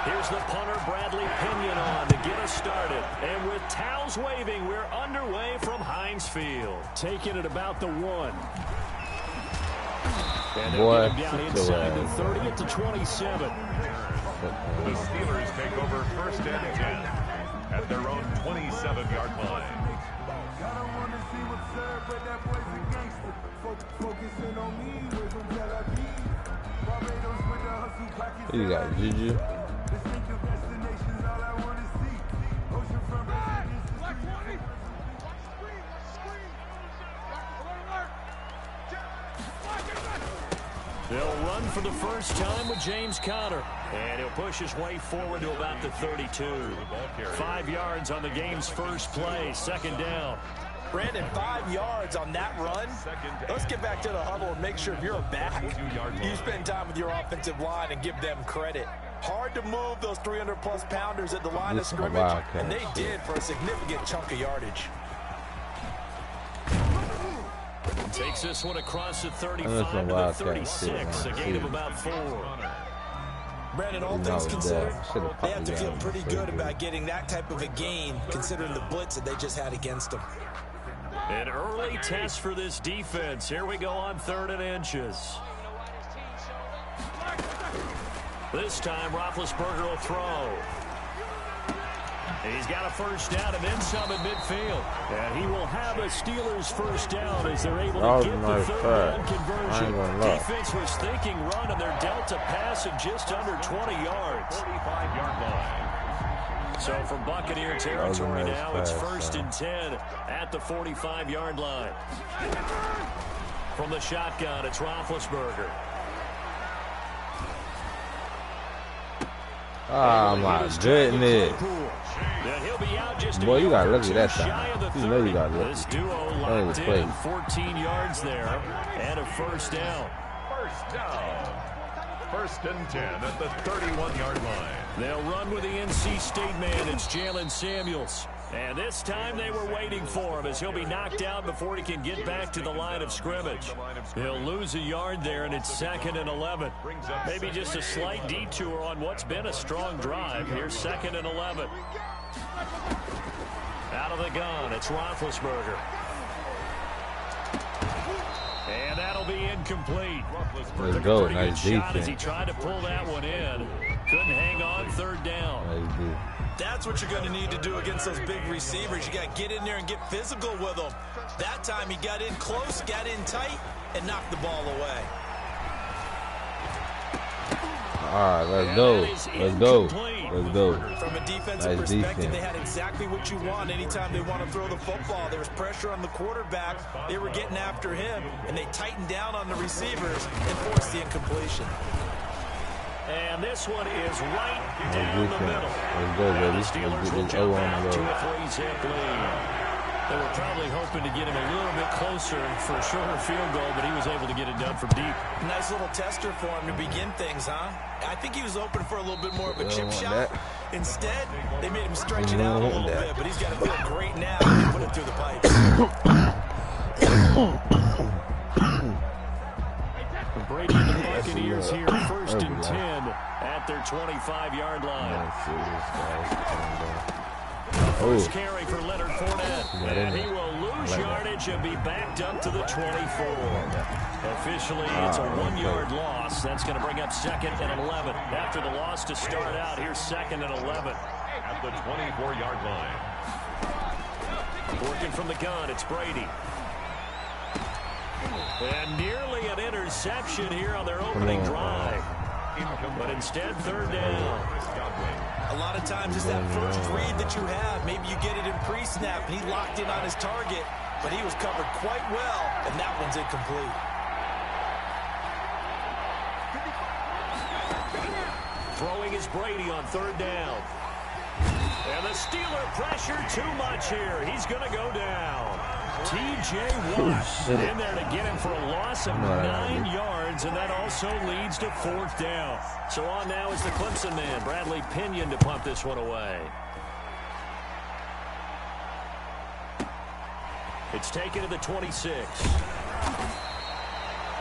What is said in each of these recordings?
Here's the punter, Bradley Pinion, on to get us started. And with towels waving, we're underway from Heinz Field. Taking it about the 1. And they're getting down inside the 30 at the 27. The Steelers take over 1st and 10 at their own 27-yard line. You got Juju. They'll run for the first time with James Conner. And he'll push his way forward to about the 32. 5 yards on the game's first play. 2nd down. Brandon, 5 yards on that run. Let's get back to the huddle and make sure if you're a back, you spend time with your offensive line and give them credit. Hard to move those 300-plus pounders at the line of scrimmage, and they did for a significant chunk of yardage. Takes this one across the 35 to the 36, a gain of about 4. Brandon, all things considered, they have to feel pretty good about getting that type of a gain, considering the blitz that they just had against them. An early test for this defense. Here we go on 3rd and inches. This time, Roethlisberger will throw. He's got a first down and then some at midfield. And he will have a Steelers first down as they're able to get the 3rd down conversion. Defense was thinking run, and they're dealt a pass at just under 20 yards. 45-yard line. So from Buccaneer territory now, it's 1st and 10 at the 45-yard line. From the shotgun, it's Roethlisberger. Oh my goodness. Boy, you gotta look at that time. You know you gotta look. This duo locked in, 14 yards there, and a first down. First down. 1st and 10 at the 31-yard line. They'll run with the NC State man. It's Jalen Samuels. And this time they were waiting for him as he'll be knocked down before he can get back to the line of scrimmage. He'll lose a yard there, and it's 2nd and 11. Maybe just a slight detour on what's been a strong drive. Here's 2nd and 11. Out of the gun, it's Roethlisberger. And that'll be incomplete. Let's go. Nice defense. As he tried to pull that one in. Couldn't hang on 3rd down. That's what you're going to need to do against those big receivers. You got to get in there and get physical with them. That time he got in close, got in tight, and knocked the ball away. All right, let's go. Let's go. Let's go. From a defensive perspective, they had exactly what you want anytime they want to throw the football. There was pressure on the quarterback. They were getting after him, and they tightened down on the receivers and forced the incompletion. And this one is right down the middle. Let's go, baby. Let's get this O on the road. To a 3-zip lead. They were probably hoping to get him a little bit closer for a shorter field goal, but he was able to get it done from deep. Nice little tester for him to begin things, huh? I think he was open for a little bit more of a chip shot. Instead, they made him stretch it out a little bit, but he's got to feel great now when he put it through the pipes. Brady and the Buccaneers here, 1st and 10 at their 25-yard line. First carry for Leonard Fournette, and he will lose yardage and be backed up to the 24. Officially, it's a 1-yard loss. That's going to bring up 2nd and 11. After the loss to start out, here's 2nd and 11. At the 24-yard line. Working from the gun, it's Brady. And nearly an interception here on their opening drive. But instead, 3rd down. A lot of times it's that first read that you have. Maybe you get it in pre-snap, and he locked in on his target, but he was covered quite well, and that one's incomplete. Throwing is Brady on 3rd down. And the Steeler pressure too much here. He's going to go down. T.J. Watt in there to get him for a loss of 9 yards, and that also leads to 4th down. So on now is the Clemson man, Bradley Pinion, to pump this one away. It's taken to the 26.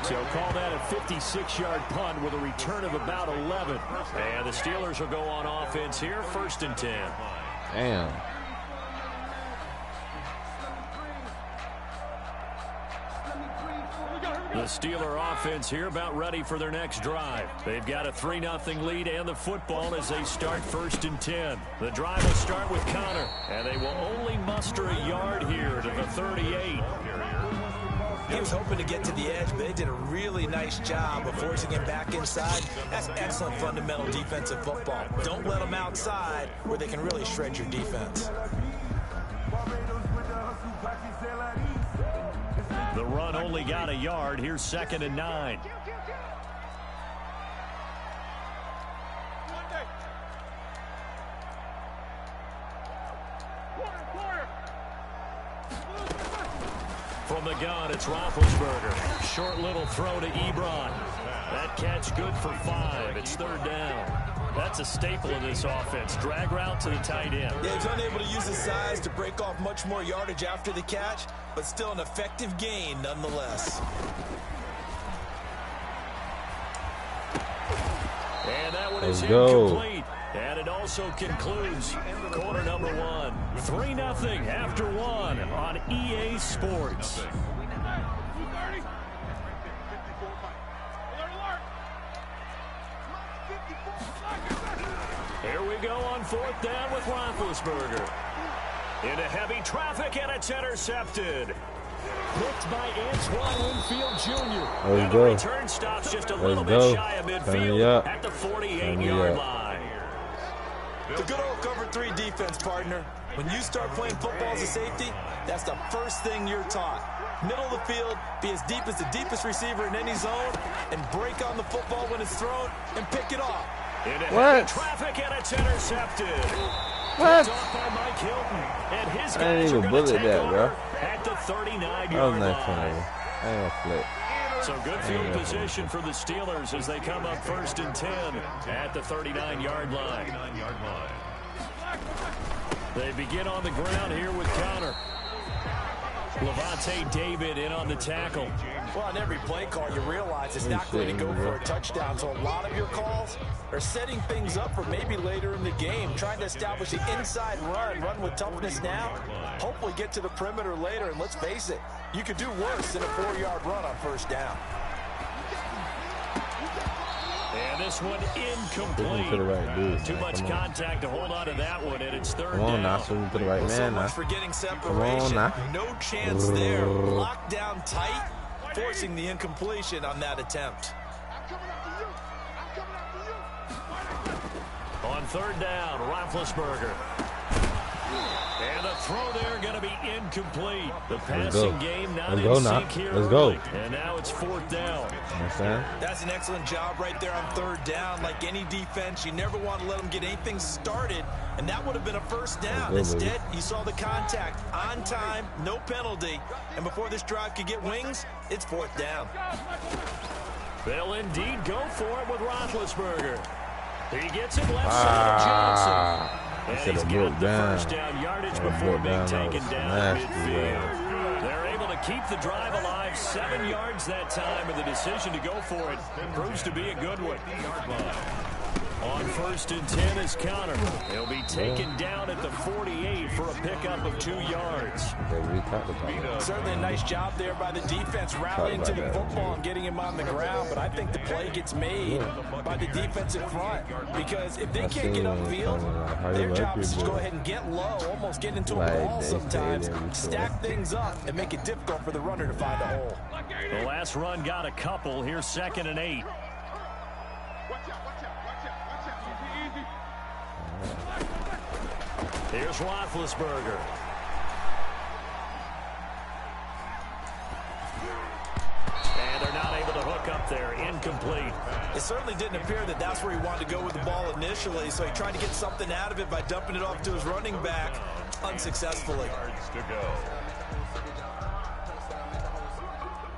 So call that a 56-yard punt with a return of about 11. And the Steelers will go on offense here, 1st and 10. Damn. The Steeler offense here about ready for their next drive. They've got a 3-0 lead and the football as they start 1st and 10. The drive will start with Connor, and they will only muster a yard here to the 38. He was hoping to get to the edge, but they did a really nice job of forcing him back inside. That's excellent fundamental defensive football. Don't let them outside where they can really shred your defense. The run only got a yard. Here's 2nd and 9. From the gun, it's Roethlisberger. Short little throw to Ebron. That catch good for 5. It's 3rd down. That's a staple of this offense. Drag route to the tight end. Yeah, he's unable to use his size to break off much more yardage after the catch, but still an effective gain nonetheless. And that one is incomplete. And it also concludes quarter number 1. 3-0 after 1 on EA Sports. Here we go on 4th down with Roethlisberger. Into heavy traffic, and it's intercepted. Picked by Antoine Winfield Jr. And the return stops just a little bit shy of midfield at the 48-yard line. The good old cover 3 defense, partner. When you start playing football as a safety, that's the first thing you're taught. Middle of the field, be as deep as the deepest receiver in any zone, and break on the football when it's thrown, and pick it off. Into traffic, and it's intercepted. What? Off by Mike Hilton, and his I didn't even bullet that, bro. At the 39-yard line. So good field position for the Steelers as they come up 1st and 10 at the 39-yard line. They begin on the ground here with Connor. Levante David in on the tackle. Well, on every play call, you realize it's not going to go for a touchdown. So a lot of your calls are setting things up for maybe later in the game, trying to establish the inside run with toughness now, hopefully get to the perimeter later. And let's face it, you could do worse than a 4-yard run on 1st down. And this one incomplete. Too much contact to hold on to that one, and it's 3rd down. Come on now, swing to the right man. So much for getting separation. No chance there. Locked down tight, forcing the incompletion on that attempt. On 3rd down, Roethlisberger. And the throw there going to be incomplete. The passing game not in sync here. Let's go. And now it's 4th down. That's an excellent job right there on 3rd down. Like any defense, you never want to let them get anything started, and that would have been a 1st down. Instead, you saw the contact on time, no penalty, and before this drive could get wings, it's 4th down. They'll indeed go for it with Roethlisberger. He gets it left side of Johnson. And he's got the 1st down yardage before being taken down midfield. They're able to keep the drive alive, 7 yards that time, and the decision to go for it proves to be a good one. On 1st and 10 is Connor. He'll be taken down at the 48 for a pickup of 2 yards. Certainly a nice job there by the defense rallying to the football and getting him on the ground, but I think the play gets made by the defensive front, because if they can't get upfield, their job is to go ahead and get low, almost get into a ball sometimes, stack things up, and make it difficult for the runner to find a hole. The last run got a couple. Here's 2nd and 8. Here's Roethlisberger. And they're not able to hook up there. Incomplete. It certainly didn't appear that that's where he wanted to go with the ball initially, so he tried to get something out of it by dumping it off to his running back unsuccessfully.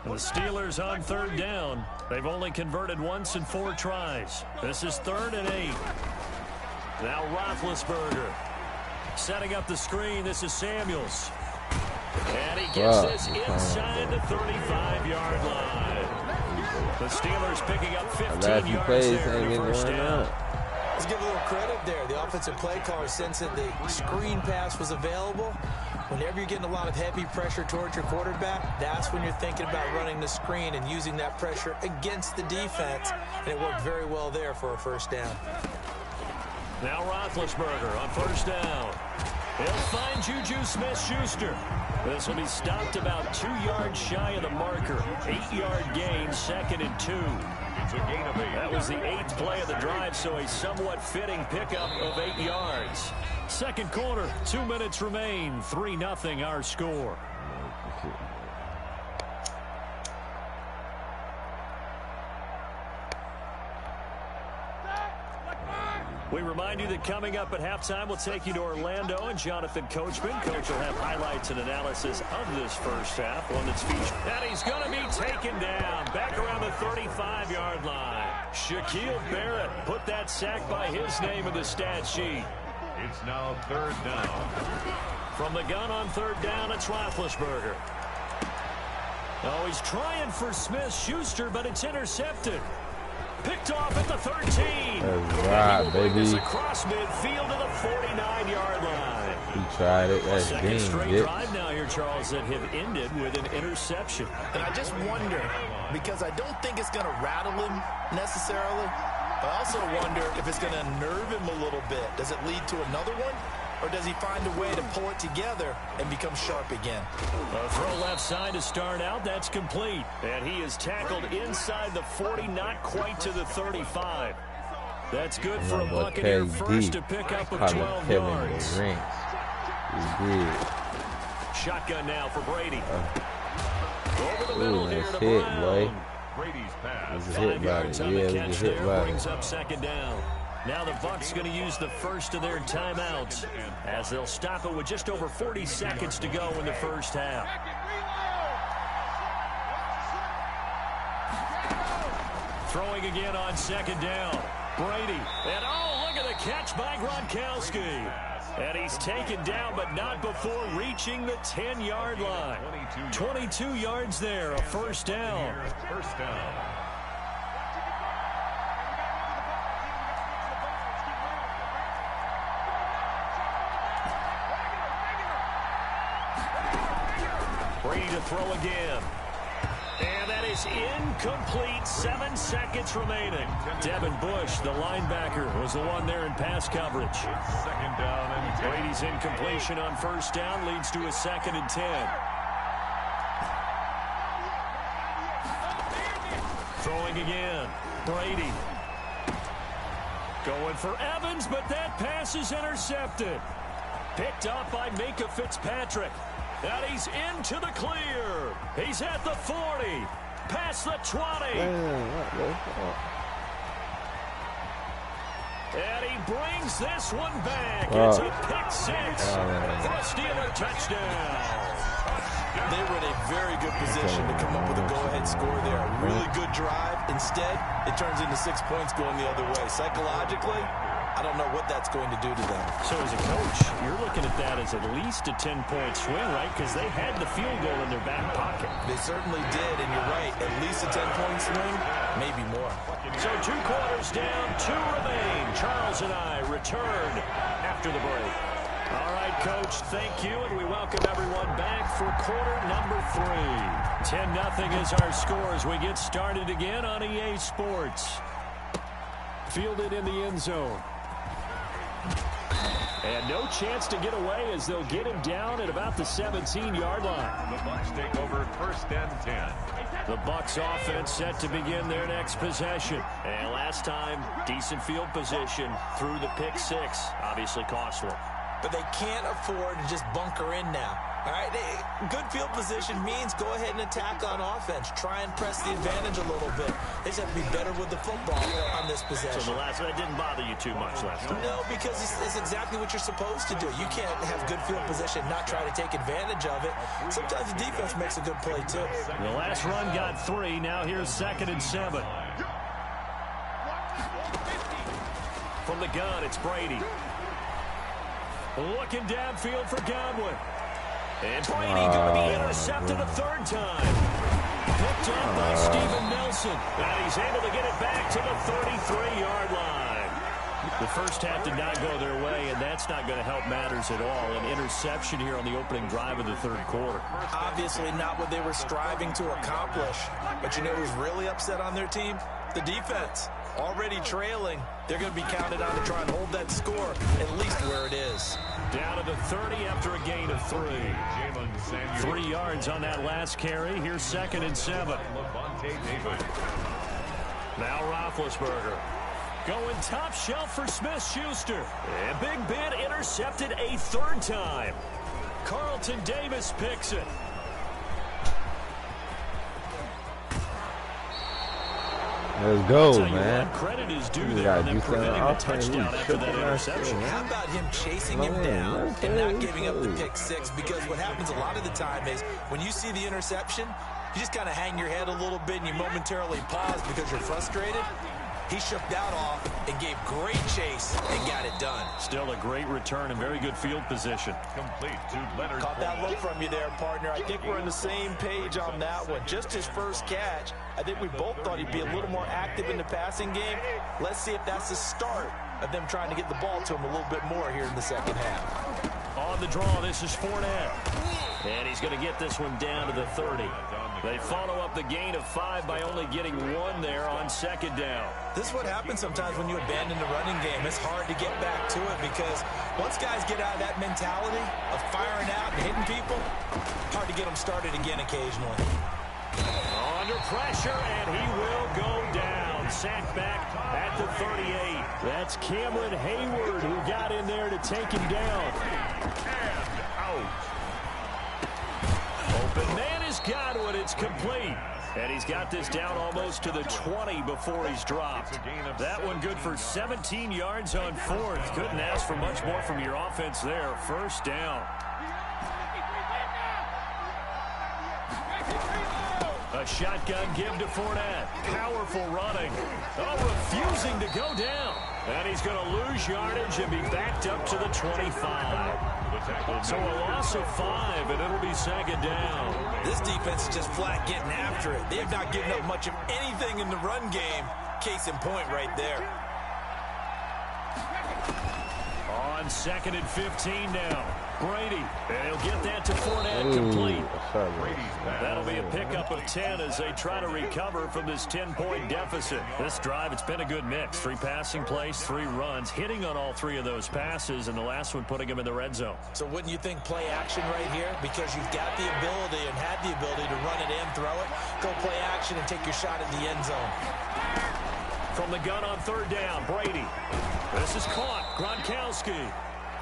The Steelers on 3rd down. They've only converted once in 4 tries. This is 3rd and 8. Now Roethlisberger. Setting up the screen, this is Samuels. And he gets this inside the 35-yard line. The Steelers picking up 15 last yards plays there ain't in the getting first one down. up. Let's give a little credit there. The offensive play caller sensed that the screen pass was available. Whenever you're getting a lot of heavy pressure towards your quarterback, that's when you're thinking about running the screen and using that pressure against the defense. And it worked very well there for a first down. Now Roethlisberger on first down. He'll find Juju Smith-Schuster. This will be stopped about 2 yards shy of the marker. 8-yard gain, 2nd and 2. It's a gain of 8. That was the 8th play of the drive, so a somewhat fitting pickup of 8 yards. Second quarter, 2 minutes remain. 3-0 our score. We remind you that coming up at halftime, we'll take you to Orlando and Jonathan Coachman. Coach will have highlights and analysis of this first half, one that's featured. And he's going to be taken down back around the 35-yard line. Shaquille Barrett put that sack by his name in the stat sheet. It's now 3rd down. From the gun on 3rd down, it's Roethlisberger. Oh, he's trying for Smith-Schuster, but it's intercepted. Picked off at the 13. That's right, baby. Across midfield to the 49-yard line. He tried it. That's Second game, straight drive now here, Charles, that have ended with an interception. And I just wonder, because I don't think it's going to rattle him necessarily. I also wonder if it's going to nerve him a little bit. Does it lead to another one? Or does he find a way to pull it together and become sharp again? A throw left side to start out. That's complete. And he is tackled inside the 40, not quite to the 35. That's good for a Buccaneer first to pick up of 12 yards. Shotgun now for Brady. Over the middle here to Brown. Brady's pass. 5 yards on the catch there. Brings up 2nd down. Now the Bucs going to use the first of their timeouts as they'll stop it with just over 40 seconds to go in the first half. Throwing again on 2nd down. Brady. And oh, look at the catch by Gronkowski. And he's taken down, but not before reaching the 10-yard line. 22 yards there, a first down. First down. Brady to throw again. And that is incomplete. 7 seconds remaining. Devin Bush, the linebacker, was the one there in pass coverage. 2nd down and 10. Brady's incompletion on first down leads to a 2nd and 10. Throwing again. Brady. Going for Evans, but that pass is intercepted. Picked up by Minkah Fitzpatrick. And he's into the clear. He's at the 40. Past the 20. And he brings this one back. It's a pick 6 for a Steeler touchdown. They were in a very good position to come up with a go-ahead score there. A really good drive. Instead, it turns into 6 points going the other way. Psychologically, I don't know what that's going to do to them. So as a coach, you're looking at that as at least a 10-point swing, right? Because they had the field goal in their back pocket. They certainly did, and you're right. At least a 10-point swing, maybe more. So 2 quarters down, 2 remain. Charles and I return after the break. All right, Coach, thank you, and we welcome everyone back for quarter number 3. 10-0 is our score as we get started again on EA Sports. Fielded in the end zone. And no chance to get away as they'll get him down at about the 17-yard line. The Bucs take over 1st and 10. The Bucs offense set to begin their next possession. And last time, decent field position through the pick 6. Obviously costly. But they can't afford to just bunker in now. All right, good field position means go ahead and attack on offense. Try and press the advantage a little bit. They just have to be better with the football on this possession. So the last one didn't bother you too much last time? No, because it's exactly what you're supposed to do. You can't have good field position, not try to take advantage of it. Sometimes the defense makes a good play, too. The last run got 3. Now here's 2nd and 7. From the gun, it's Brady. Looking downfield for Godwin. And Brady going to be intercepted a 3rd time. Picked up by Steven Nelson. And he's able to get it back to the 33-yard line. The first half did not go their way, and that's not going to help matters at all. An interception here on the opening drive of the third quarter. Obviously not what they were striving to accomplish. But you know who's really upset on their team? The defense. Already trailing. They're going to be counted on to try and hold that score at least where it is. Down to the 30 after a gain of 3. 3 yards on that last carry. Here's 2nd and 7. Now Roethlisberger. Going top shelf for Smith-Schuster. And Big Ben intercepted a 3rd time. Carlton Davis picks it. Let's go, man. Credit is due there and then preventing the touchdown after that interception. How about him chasing him down and not giving up the pick 6? Because what happens a lot of the time is when you see the interception, you just kind of hang your head a little bit and you momentarily pause because you're frustrated. He shook that off and gave great chase and got it done. Still a great return and very good field position. Complete to Leonard. Caught that look from you there, partner. I think we're on the same page on that one. Just his first catch. I think we both thought he'd be a little more active in the passing game. Let's see if that's the start of them trying to get the ball to him a little bit more here in the second half. On the draw, this is Fournette. And he's going to get this one down to the 30. They follow up the gain of 5 by only getting 1 there on 2nd down. This is what happens sometimes when you abandon the running game. It's hard to get back to it because once guys get out of that mentality of firing out and hitting people, hard to get them started again occasionally. Under pressure, and he will go down. Sacked back at the 38. That's Cameron Hayward who got in there to take him down. And out. Open man is Godwin. It's complete. And he's got this down almost to the 20 before he's dropped. That one good for 17 yards on 4th. Couldn't ask for much more from your offense there. 1st down. A shotgun give to Fournette. Powerful running. Oh, refusing to go down. And he's going to lose yardage and be backed up to the 25. So a loss of 5, and it'll be 2nd down. This defense is just flat getting after it. They have not given up much of anything in the run game. Case in point right there. On 2nd and 15 now. Brady, and he'll get that to Fournette complete. That'll be a pickup of 10 as they try to recover from this 10-point deficit. This drive, it's been a good mix. 3 passing plays, 3 runs, hitting on all 3 of those passes, and the last one putting him in the red zone. So wouldn't you think play action right here? Because you've got the ability and had the ability to run it and throw it. Go play action and take your shot at the end zone. From the gun on 3rd down, Brady. This is caught. Gronkowski.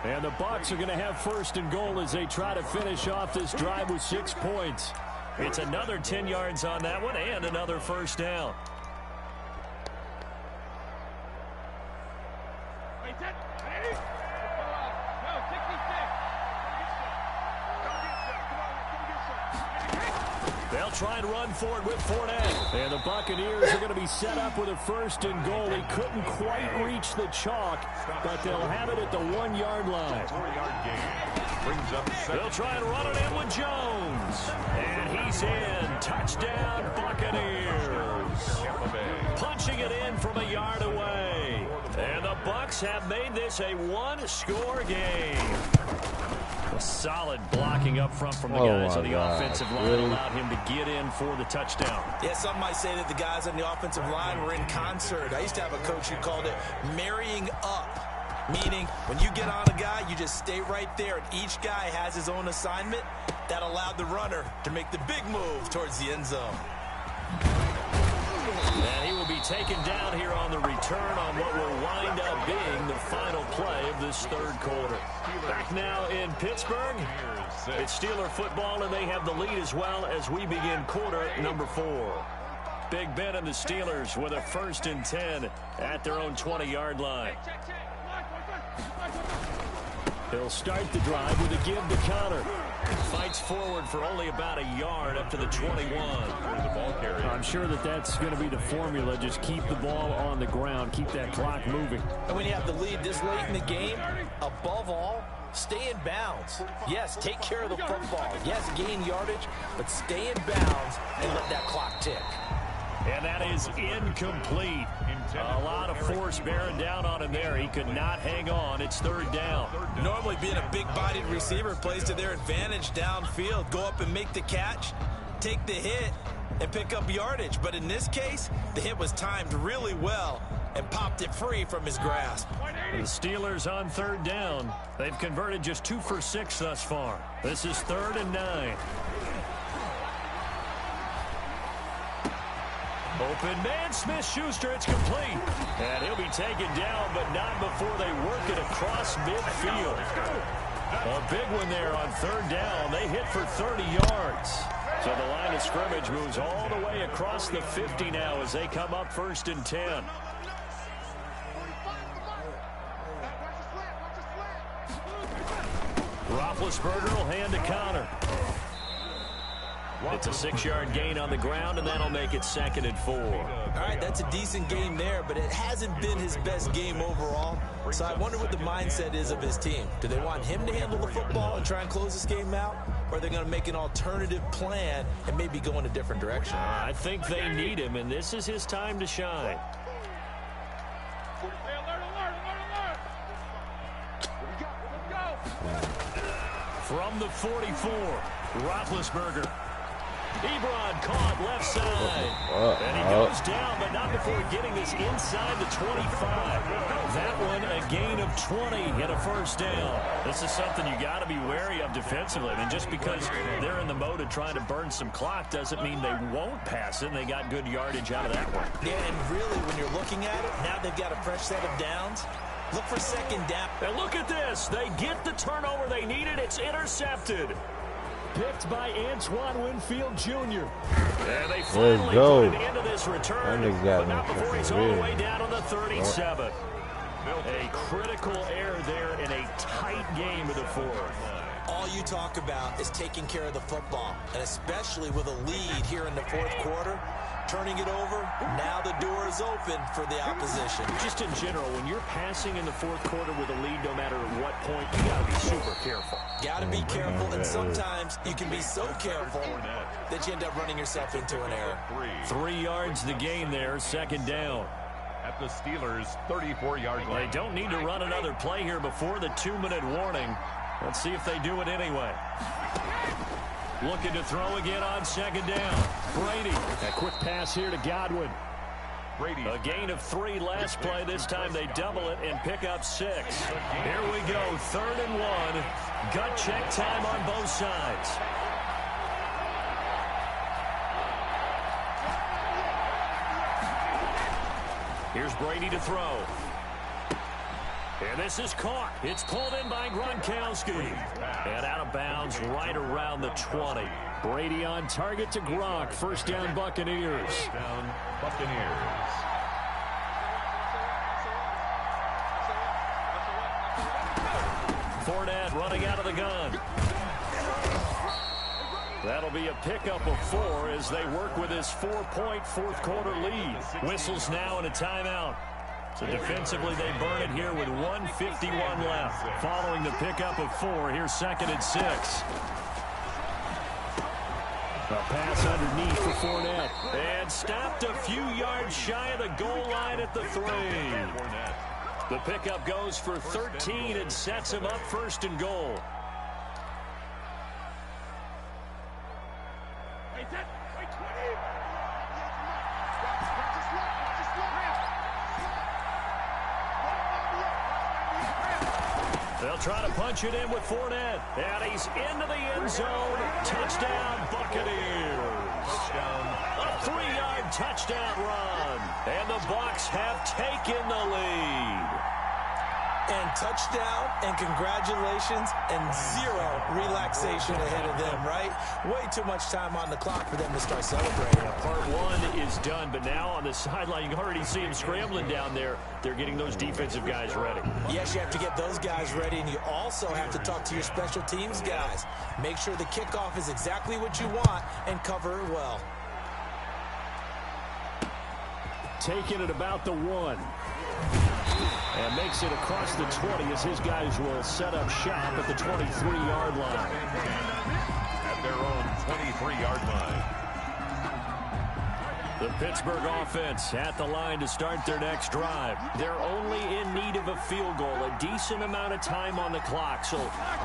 And the Bucs are going to have 1st and goal as they try to finish off this drive with 6 points. It's another 10 yards on that one and another 1st down. They'll try and run for it with Fournette. And the Buccaneers are going to be set up with a 1st and goal. He couldn't quite reach the chalk, but they'll have it at the 1-yard line. 4-yard gain. They'll try and run it in with Jones. And he's in. Touchdown, Buccaneers. Punching it in from a yard away. And the Bucs have made this a 1-score game. A solid blocking up front from the guys on the offensive line allowed him to get in for the touchdown. Yeah, some might say that the guys on the offensive line were in concert. I used to have a coach who called it marrying up, meaning when you get on a guy, you just stay right there, and each guy has his own assignment. That allowed the runner to make the big move towards the end zone. And he will be taken down here on the return on what will wind up being the final play of this 3rd quarter. Back now in Pittsburgh, it's Steeler football, and they have the lead as well as we begin quarter number 4. Big Ben and the Steelers with a 1st and 10 at their own 20-yard line. He'll start the drive with a give to Connor. Fights forward for only about a yard up to the 21. I'm sure that that's going to be the formula. Just keep the ball on the ground. Keep that clock moving. And when you have the lead this late in the game, above all, Stay in bounds. Yes, take care of the football. Yes, gain yardage, but stay in bounds and let that clock tick. And that is incomplete. A lot of force bearing down on him there. He could not hang on. It's third down. Normally being a big-bodied receiver plays to their advantage downfield. Go up and make the catch, take the hit, and pick up yardage. But in this case, the hit was timed really well and popped it free from his grasp. The Steelers on third down. They've converted just 2 for 6 thus far. This is 3rd and 9. Open man, Smith-Schuster, it's complete. And he'll be taken down, but not before they work it across midfield. A big one there on third down. They hit for 30 yards. So the line of scrimmage moves all the way across the 50 now as they come up 1st and 10. Roethlisberger will hand to Connor. It's a 6-yard gain on the ground, and that'll make it 2nd and 4. All right, that's a decent game there, but it hasn't been his best game overall. So I wonder what the mindset is of his team. Do they want him to handle the football and try and close this game out? Or are they going to make an alternative plan and maybe go in a different direction? I think they need him, and this is his time to shine. From the 44, Roethlisberger. Ebron caught left side. And he goes down, but not before getting this inside the 25. That one a gain of 20 and a 1st down. This is something you got to be wary of defensively. I mean, just because they're in the mode of trying to burn some clock doesn't mean they won't pass it. And they got good yardage out of that one. Yeah, and really, when you're looking at it, now they've got a fresh set of downs. Look for 2nd down. And look at this. They get the turnover they needed. It's intercepted. Picked by Antoine Winfield Jr. And they finally put an end to this return, but not before he's all the way down on the 37. A critical error there in a tight game of the 4th. All you talk about is taking care of the football, and especially with a lead here in the 4th quarter. Turning it over, now the door is open for the opposition. Just in general, when you're passing in the 4th quarter with a lead, no matter at what point, you got to be super careful. Got to be careful, and sometimes you can be so careful that you end up running yourself into an error. 3 yards the gain there, 2nd down. At the Steelers' 34-yard line. They don't need to run another play here before the 2-minute warning. Let's see if they do it anyway. Looking to throw again on 2nd down. Brady. A quick pass here to Godwin. Brady. A gain of 3 last play. This time they double it and pick up 6. Here we go. 3rd and 1. Gut check time on both sides. Here's Brady to throw. And this is caught. It's pulled in by Gronkowski. And out of bounds right around the 20. Brady on target to Gronk. 1st down Buccaneers. Down Buccaneers. Fournette running out of the gun. That'll be a pickup of 4 as they work with his 4-point 4th quarter lead. Whistles now and a timeout. So defensively, they burn it here with 1:51 left. Following the pickup of 4, here's 2nd and 6. A pass underneath for Fournette. And stopped a few yards shy of the goal line at the 3. The pickup goes for 13 and sets him up 1st and goal. They'll try to punch it in with Fournette. And he's into the end zone. Touchdown, Buccaneers. A 3-yard touchdown run. And the Bucs have taken the lead. And touchdown and congratulations and 0 relaxation ahead of them, right? Way too much time on the clock for them to start celebrating. Part 1 is done, but now on the sideline, you can already see them scrambling down there. They're getting those defensive guys ready. Yes, you have to get those guys ready, and you also have to talk to your special teams guys. Make sure the kickoff is exactly what you want and cover it well. Taking it about the 1. And makes it across the 20 as his guys will set up shop at the 23-yard line. At their own 23-yard line. The Pittsburgh offense at the line to start their next drive. They're only in need of a field goal, a decent amount of time on the clock. So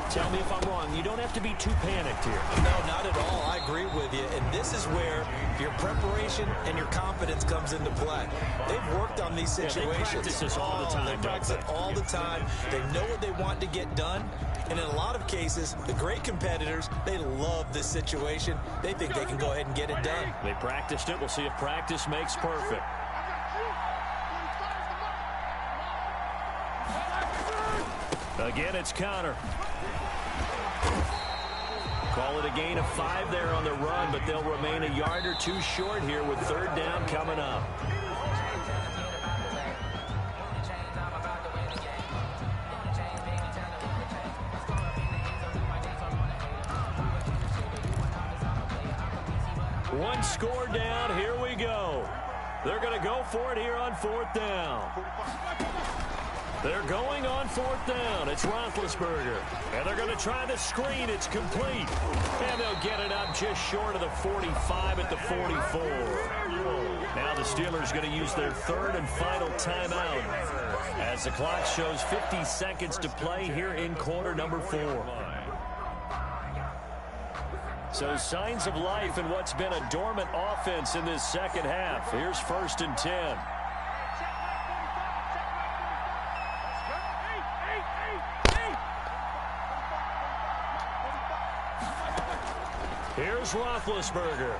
tell me if I'm wrong. You don't have to be too panicked here. No, not at all. I agree with you. And this is where your preparation and your confidence comes into play. They've worked on these situations. Yeah, they practice this all the time. They practice it all the time. They know what they want to get done. And in a lot of cases, the great competitors, they love this situation. They think they can go ahead and get it done. They practiced it. We'll see if practice makes perfect. Again, it's Connor. Call it a gain of 5 there on the run, but they'll remain a yard or two short here with third down coming up. One score down. Here we go. They're going to go for it here on fourth down. They're going on fourth down. It's Roethlisberger. And they're going to try the screen. It's complete. And they'll get it up just short of the 45 at the 44. Now the Steelers going to use their third and final timeout as the clock shows 50 seconds to play here in quarter number 4. So signs of life in what's been a dormant offense in this second half. Here's 1st and 10. Here's Roethlisberger.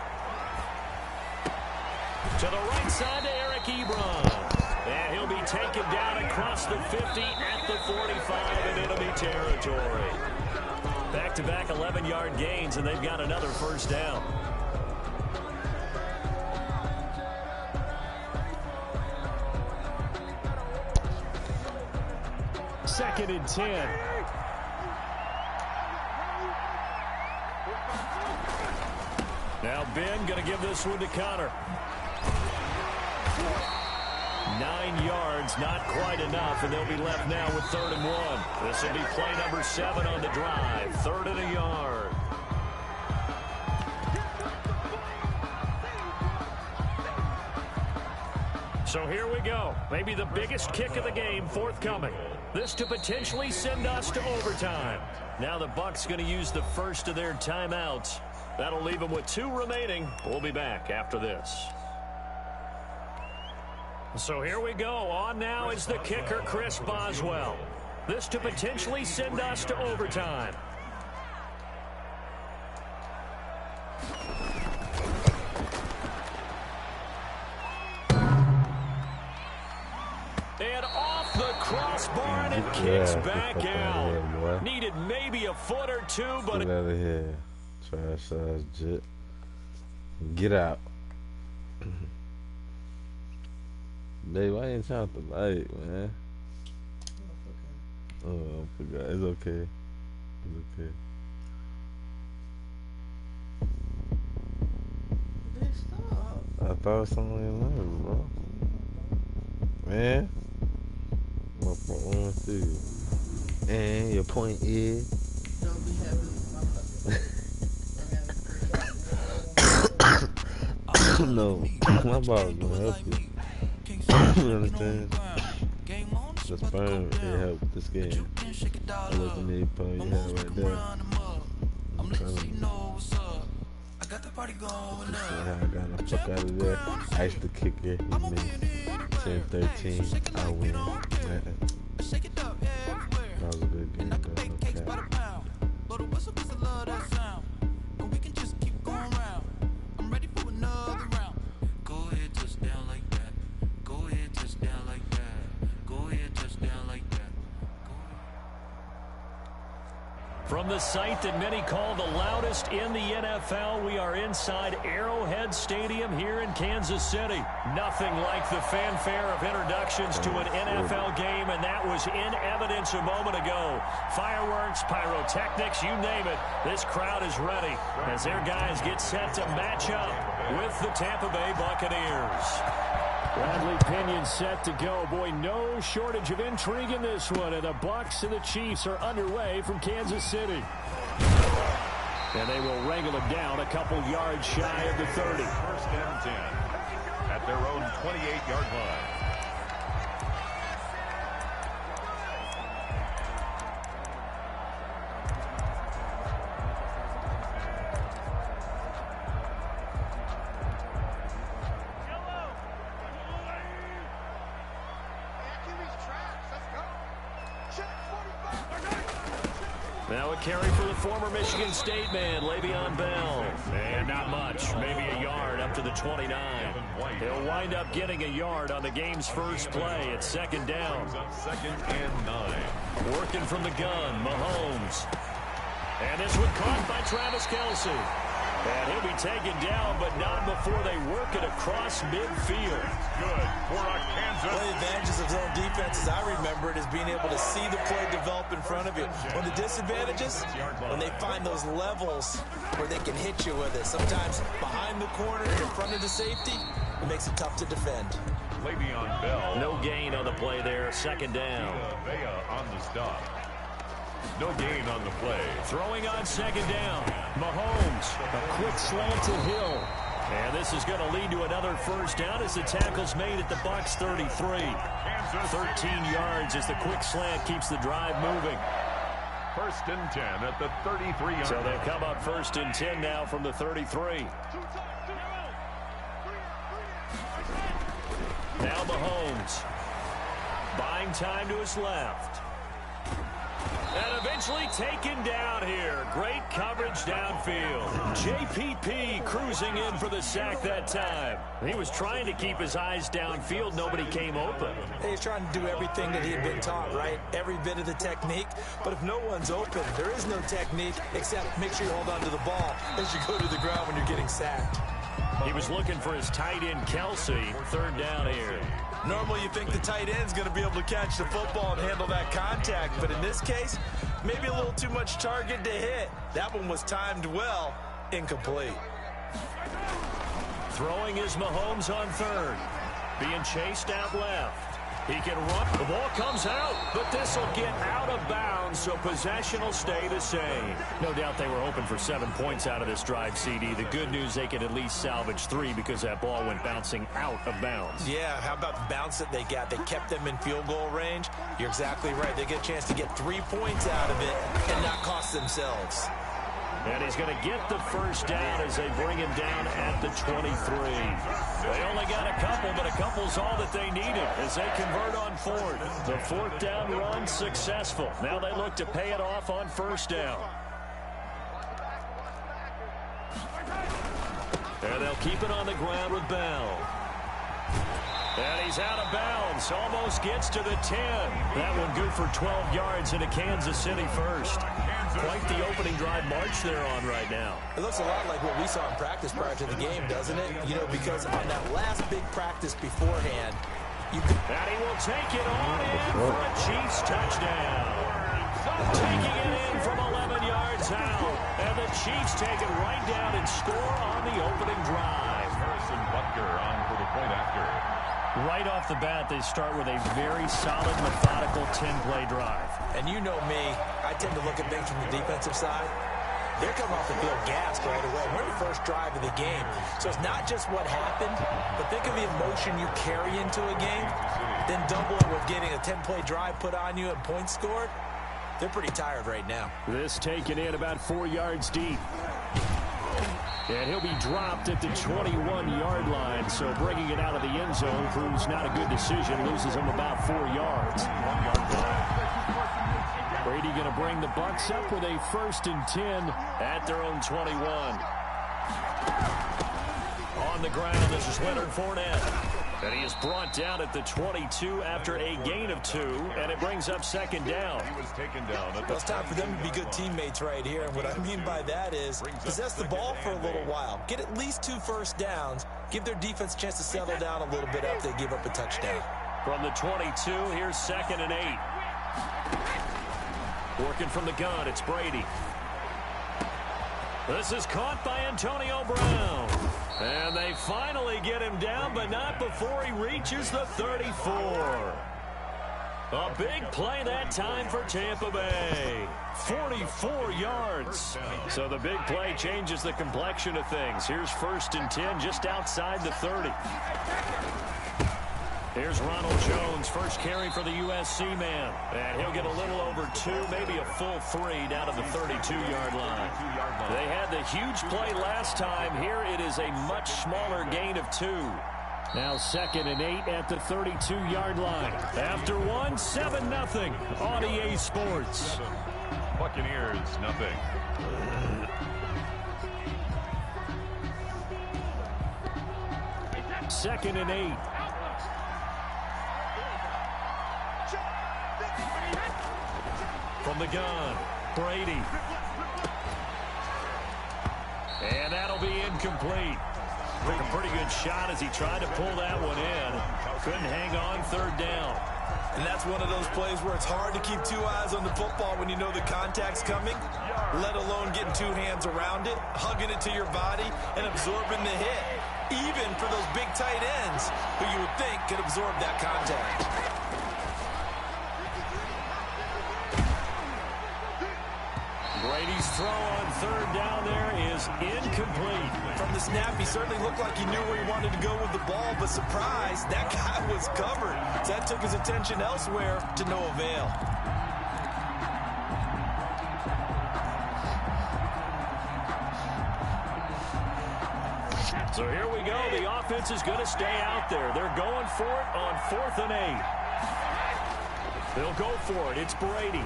To the right side to Eric Ebron. And he'll be taken down across the 50 at the 45 in enemy territory. Back-to-back 11-yard gains, and they've got another first down. Second and 10. Now Ben going to give this one to Connor. 9 yards, not quite enough, and they'll be left now with 3rd and 1. This will be play number 7 on the drive. 3rd and a yard. So here we go. Maybe the biggest kick of the game forthcoming. This to potentially send us to overtime. Now the Bucs going to use the first of their timeouts. That'll leave them with 2 remaining. We'll be back after this. So here we go. On now is the kicker, Chris Boswell. This to potentially send us to overtime. And off the crossbar, and it kicks back out. Needed maybe a foot or 2, but... Get out of here, trash-ass jit. Get out. Dave, why ain't turn off the light, man? Oh, I forgot. It's okay. It's okay. I thought it was something on your nerves, bro. Man. My point on to you. And your point is? Don't be having no. My boss gonna help you. You understand? The sperm, it helped this game. I look at me, put your head right there. I'm telling you. See how I got the fuck out of there. Ice the kicker, hit me. 10-13, I win. That was a good game, though. No cap. From the site that many call the loudest in the NFL, we are inside Arrowhead Stadium here in Kansas City. Nothing like the fanfare of introductions to an NFL game, and that was in evidence a moment ago. Fireworks, pyrotechnics, you name it. This crowd is ready as their guys get set to match up with the Tampa Bay Buccaneers. Bradley Pinion set to go. Boy, no shortage of intrigue in this one. And the Bucs and the Chiefs are underway from Kansas City. And they will wrangle him down a couple yards shy of the 30. First and 10 at their own 28-yard line. Now a carry for the former Michigan State man, Le'Veon Bell. And not much, maybe a yard up to the 29. He'll wind up getting a yard on the game's first play at second down. Second and 9. Working from the gun, Mahomes. And this one caught by Travis Kelce. And he'll be taken down, but not before they work it across midfield. Good for Kansas. One of the advantages of zone defense, as I remember it, is being able to see the play develop in front of you. One of the disadvantages, when they find those levels where they can hit you with it. Sometimes behind the corner, in front of the safety, it makes it tough to defend. Le'Veon Bell. No gain on the play there, second down. Vea on the stop. No gain on the play. Throwing on second down. Mahomes, a quick slant to Hill. And this is going to lead to another first down as the tackle's made at the Bucs 33. 13 yards as the quick slant keeps the drive moving. First and 10 at the 33-yard. So they'll come up first and 10 now from the 33. Now Mahomes. Buying time to his left. And eventually taken down here. Great coverage downfield. JPP cruising in for the sack that time. He was trying to keep his eyes downfield. Nobody came open. He's trying to do everything that he had been taught, right? Every bit of the technique. But if no one's open, there is no technique except make sure you hold on to the ball as you go to the ground when you're getting sacked. He was looking for his tight end, Kelce. Third down here. Normally you think the tight end's going to be able to catch the football and handle that contact, but in this case, maybe a little too much target to hit. That one was timed well, incomplete. Throwing is Mahomes on third. Being chased out left. He can run. The ball comes out, but this will get out of bounds, so possession will stay the same. No doubt they were hoping for 7 points out of this drive, CD. The good news, they can at least salvage 3 because that ball went bouncing out of bounds. Yeah, how about the bounce that they got? They kept them in field goal range. You're exactly right. They get a chance to get 3 points out of it and not cost themselves. And he's going to get the first down as they bring him down at the 23. They only got a couple, but a couple's all that they needed as they convert on fourth. The fourth down run successful. Now they look to pay it off on first down. And they'll keep it on the ground with Bell. And he's out of bounds. Almost gets to the 10. That one good for 12 yards into Kansas City first. Quite the opening drive march they're on right now. It looks a lot like what we saw in practice prior to the game, doesn't it? You know, because on that last big practice beforehand, you could... And he will take it on in for a Chiefs touchdown. Taking it in from 11 yards out. And the Chiefs take it right down and score on the opening drive. Harrison Butker on for the point after. Right off the bat, they start with a very solid, methodical 10-play drive. And you know me, I tend to look at things from the defensive side. They're coming off the field gassed right away. We're in the first drive of the game. So it's not just what happened, but think of the emotion you carry into a game, then double it with getting a 10-play drive put on you and points scored. They're pretty tired right now. This taken in about 4 yards deep. And he'll be dropped at the 21-yard line, so bringing it out of the end zone proves not a good decision. Loses him about 4 yards. Brady going to bring the Bucs up with a first and 10 at their own 21. On the ground, this is Leonard Fournette. And he is brought down at the 22 after a gain of 2, and it brings up second down. He was taken down. Well, it's time for them to be good teammates right here. And what I mean by that is possess the ball for a little while. Get at least 2 first downs. Give their defense a chance to settle down a little bit after they give up a touchdown. From the 22, here's second and 8. Working from the gun, it's Brady. This is caught by Antonio Brown. And they finally get him down, but not before he reaches the 34. A big play that time for Tampa Bay. 44 yards. So the big play changes the complexion of things. Here's 1st and 10 just outside the 30. Here's Ronald Jones, first carry for the USC man. And he'll get a little over 2, maybe a full 3 down to the 32-yard line. They had the huge play last time. Here it is a much smaller gain of 2. Now 2nd and 8 at the 32-yard line. After 1, 7-0 on EA Sports. Buccaneers, nothing. Second and 8. From the gun, Brady. And that'll be incomplete. Took a pretty good shot as he tried to pull that one in. Couldn't hang on 3rd down. And that's one of those plays where it's hard to keep 2 eyes on the football when you know the contact's coming, let alone getting 2 hands around it, hugging it to your body, and absorbing the hit. Even for those big tight ends who you would think could absorb that contact. Brady's throw on 3rd down there is incomplete. From the snap, he certainly looked like he knew where he wanted to go with the ball, but surprise, that guy was covered. So that took his attention elsewhere to no avail. So here we go. The offense is going to stay out there. They're going for it on 4th and 8. They'll go for it. It's Brady.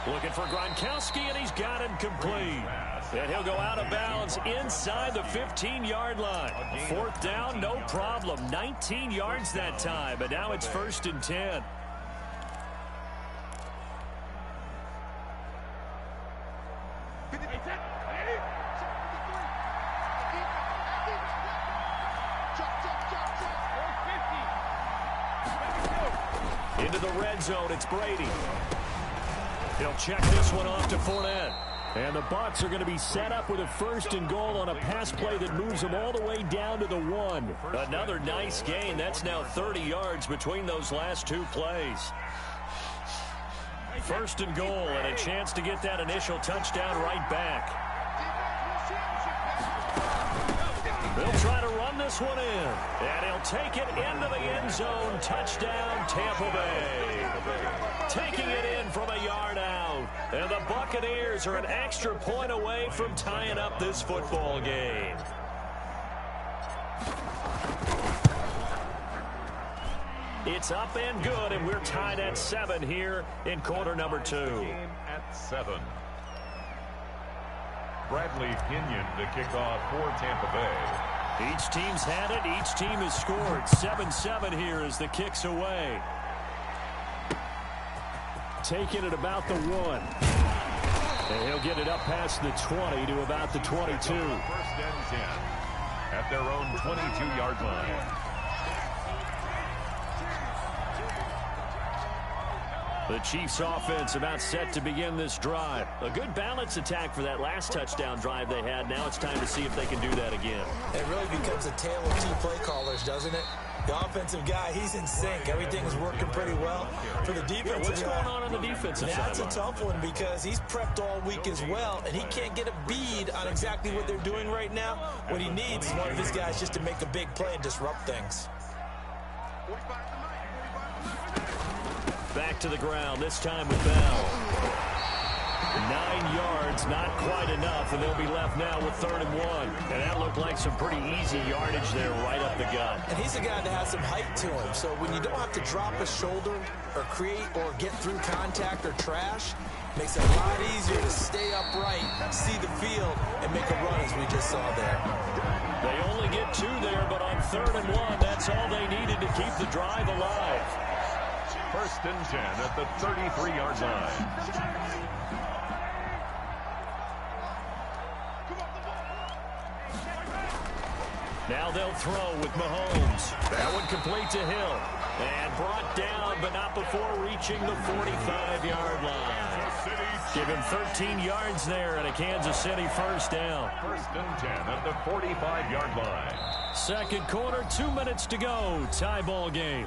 Looking for Gronkowski, and he's got him complete. And he'll go out of bounds inside the 15-yard line. 4th down, no problem. 19 yards that time, but now it's 1st and 10. Into the red zone, it's Brady. He'll check this one off to Fournette. And the Bucs are going to be set up with a 1st and goal on a pass play that moves them all the way down to the 1. Another nice gain. That's now 30 yards between those last 2 plays. 1st and goal and a chance to get that initial touchdown right back. They'll try to run this one in. And he'll take it into the end zone. Touchdown, Tampa Bay. Taking it in from a yard out. And the Buccaneers are an extra point away from tying up this football game. It's up and good, and we're tied at 7 here in quarter number 2. Game at 7. Bradley Pinion to kick off for Tampa Bay. Each team's had it. Each team has scored. 7-7 here as the kick's away. Taking it about the 1. And he'll get it up past the 20 to about the 22. 1st and 10 at their own 22-yard line. The Chiefs offense about set to begin this drive. A good balance attack for that last touchdown drive they had. Now it's time to see if they can do that again. It really becomes a tale of 2 play callers, doesn't it? The offensive guy, he's in sync. Everything's working pretty well. For the defensive guy, what's going on the defensive side? That's a tough one because he's prepped all week as well, and he can't get a bead on exactly what they're doing right now. What he needs is one of his guys just to make a big play and disrupt things. Back to the ground, this time with Bell. 9 yards, not quite enough, and they'll be left now with 3rd and 1. And that looked like some pretty easy yardage there right up the gut. And he's a guy that has some height to him, so when you don't have to drop a shoulder or create or get through contact or trash, makes it a lot easier to stay upright, see the field, and make a run as we just saw there. They only get 2 there, but on 3rd and 1, that's all they needed to keep the drive alive. 1st and 10 at the 33-yard line. Now they'll throw with Mahomes. That one complete to Hill. And brought down, but not before reaching the 45-yard line. Give him 13 yards there and a Kansas City first down. First and 10 at the 45-yard line. Second quarter, 2 minutes to go. Tie ball game.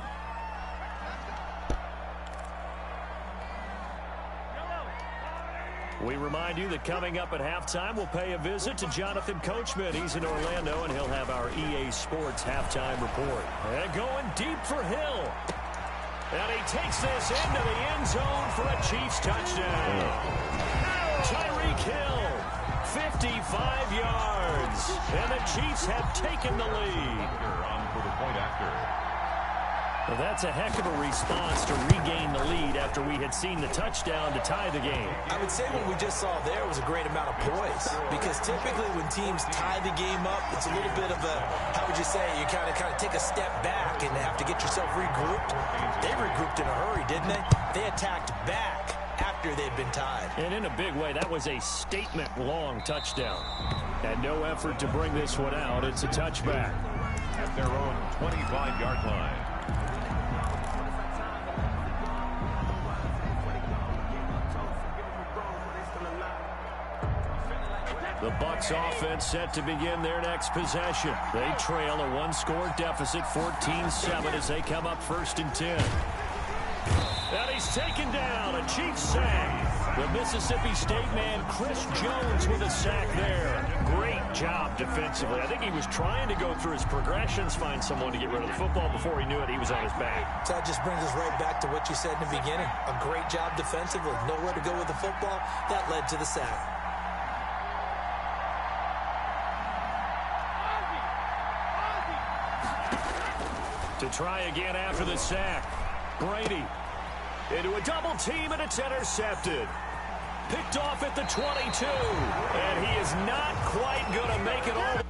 We remind you that coming up at halftime, we'll pay a visit to Jonathan Coachman. He's in Orlando, and he'll have our EA Sports halftime report. And going deep for Hill. And he takes this into the end zone for a Chiefs touchdown. Tyreek Hill, 55 yards. And the Chiefs have taken the lead. On for the point after. Well, that's a heck of a response to regain the lead after we had seen the touchdown to tie the game. I would say what we just saw there was a great amount of poise, because typically when teams tie the game up, it's a little bit of a, how would you say, you kind of take a step back and have to get yourself regrouped. They regrouped in a hurry, didn't they? They attacked back after they'd been tied. And in a big way, that was a statement-long touchdown. And no effort to bring this one out. It's a touchback. At their own 25-yard line. The Bucs offense set to begin their next possession. They trail a one-score deficit, 14-7, as they come up 1st and 10. And he's taken down, a Chiefs sack. The Mississippi State man, Chris Jones, with a sack there. Great job defensively. I think he was trying to go through his progressions, find someone to get rid of the football. Before he knew it, he was on his back. So that just brings us right back to what you said in the beginning. A great job defensively. Nowhere to go with the football. That led to the sack. To try again after the sack. Brady into a double team, and it's intercepted. Picked off at the 22. And he is not quite going to make it all.